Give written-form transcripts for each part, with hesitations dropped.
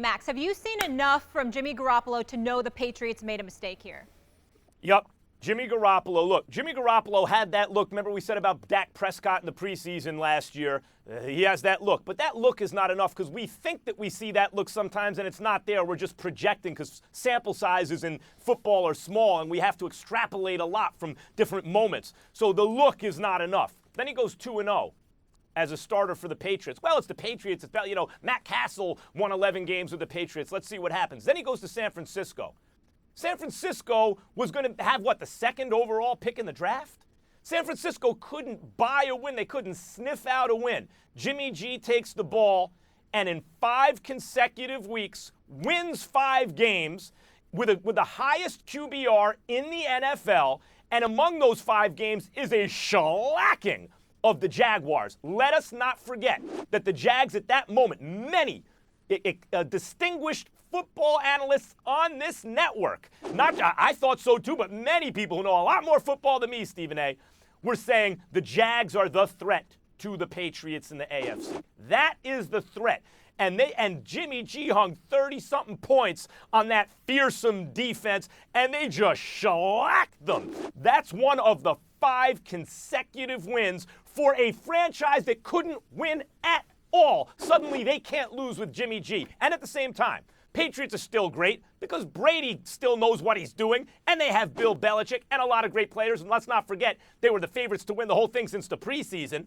Max, have you seen enough from Jimmy Garoppolo to know the Patriots made a mistake here? Yep. Jimmy Garoppolo, look, Jimmy Garoppolo had that look. Remember we said about Dak Prescott in the preseason last year? He has that look. But that look is not enough because we think that we see that look sometimes and it's not there. We're just projecting because sample sizes in football are small and we have to extrapolate a lot from different moments. So the look is not enough. Then he goes 2-0. As a starter for the Patriots. Well, it's the Patriots. It's, Matt Castle won 11 games with the Patriots. Let's see what happens. Then he goes to San Francisco. San Francisco was going to have, the second overall pick in the draft? San Francisco couldn't buy a win. They couldn't sniff out a win. Jimmy G takes the ball and in 5 consecutive weeks wins 5 games with the highest QBR in the NFL. And among those 5 games is a shellacking of the Jaguars. Let us not forget that the Jags at that moment, many distinguished football analysts on this network, I thought so too, but many people who know a lot more football than me, Stephen A., were saying the Jags are the threat to the Patriots in the AFC. That is the threat. And Jimmy G hung 30-something points on that fearsome defense, and they just shellacked them. That's one of the 5 consecutive wins for a franchise that couldn't win at all. Suddenly, they can't lose with Jimmy G. And at the same time, Patriots are still great because Brady still knows what he's doing, and they have Bill Belichick and a lot of great players. And let's not forget, they were the favorites to win the whole thing since the preseason.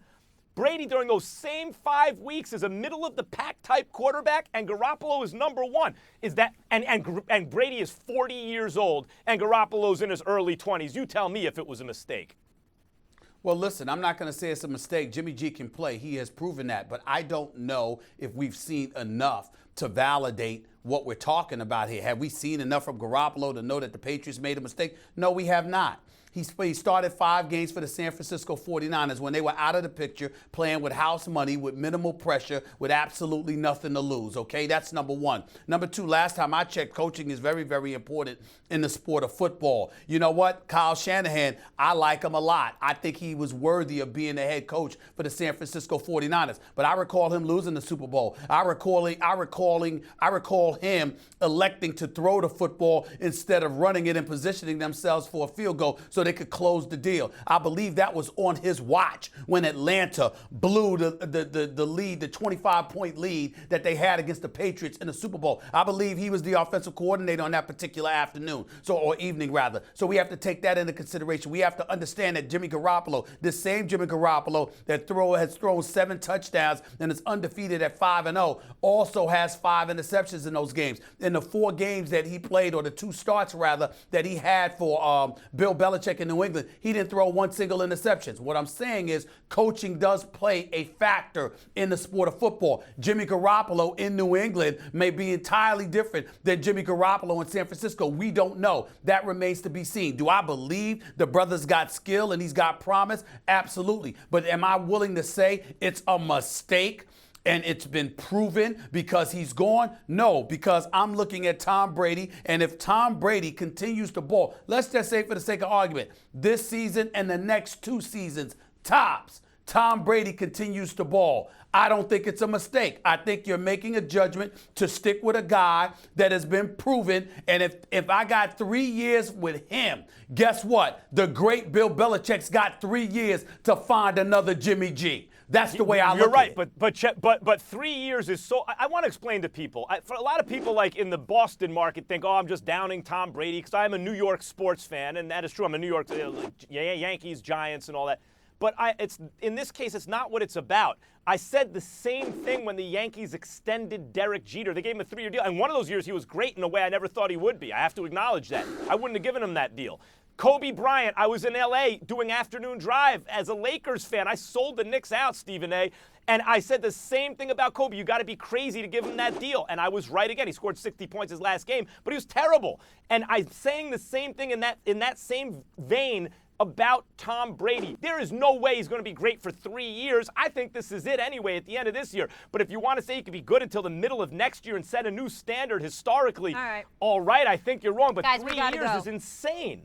Brady, during those same 5 weeks, is a middle-of-the-pack type quarterback, and Garoppolo is number 1. And Brady is 40 years old, and Garoppolo's in his early 20s. You tell me if it was a mistake. Well, listen, I'm not going to say it's a mistake. Jimmy G can play. He has proven that. But I don't know if we've seen enough to validate what we're talking about here. Have we seen enough from Garoppolo to know that the Patriots made a mistake? No, we have not. He started 5 games for the San Francisco 49ers when they were out of the picture, playing with house money, with minimal pressure, with absolutely nothing to lose, okay? That's number 1. Number 2, last time I checked, coaching is very, very important in the sport of football. You know what? Kyle Shanahan, I like him a lot. I think he was worthy of being the head coach for the San Francisco 49ers. But I recall him losing the Super Bowl. I recall him electing to throw the football instead of running it and positioning themselves for a field goal so they could close the deal. I believe that was on his watch when Atlanta blew the lead, the 25-point lead that they had against the Patriots in the Super Bowl. I believe he was the offensive coordinator on that particular afternoon, or evening rather. So we have to take that into consideration. We have to understand that Jimmy Garoppolo, this same Jimmy Garoppolo that has thrown 7 touchdowns and is undefeated at 5-0, also has 5 interceptions in those games. In the 4 games that he played, or the 2 starts rather, that he had for Bill Belichick in New England, he didn't throw 1 single interception. What I'm saying is coaching does play a factor in the sport of football. Jimmy Garoppolo in New England may be entirely different than Jimmy Garoppolo in San Francisco. We don't know. That remains to be seen. Do I believe the brother's got skill and he's got promise? Absolutely. But am I willing to say it's a mistake and it's been proven because he's gone? No, because I'm looking at Tom Brady, and if Tom Brady continues to ball, let's just say for the sake of argument, this season and the next 2 seasons, tops, Tom Brady continues to ball, I don't think it's a mistake. I think you're making a judgment to stick with a guy that has been proven. And if I got 3 years with him, guess what? The great Bill Belichick's got 3 years to find another Jimmy G. That's the way I look at it. You're right, but 3 years is so. I want to explain to people. For a lot of people, like in the Boston market, think, I'm just downing Tom Brady because I'm a New York sports fan, and that is true. I'm a New York Yankees, Giants, and all that. But in this case, it's not what it's about. I said the same thing when the Yankees extended Derek Jeter. They gave him a 3-year deal, and one of those years he was great in a way I never thought he would be. I have to acknowledge that. I wouldn't have given him that deal. Kobe Bryant, I was in L.A. doing afternoon drive as a Lakers fan. I sold the Knicks out, Stephen A., and I said the same thing about Kobe. You got to be crazy to give him that deal. And I was right again. He scored 60 points his last game, but he was terrible. And I'm saying the same thing in that same vein about Tom Brady. There is no way he's going to be great for 3 years. I think this is it anyway at the end of this year. But if you want to say he could be good until the middle of next year and set a new standard historically, all right, I think you're wrong. But Guys, 3 years is insane.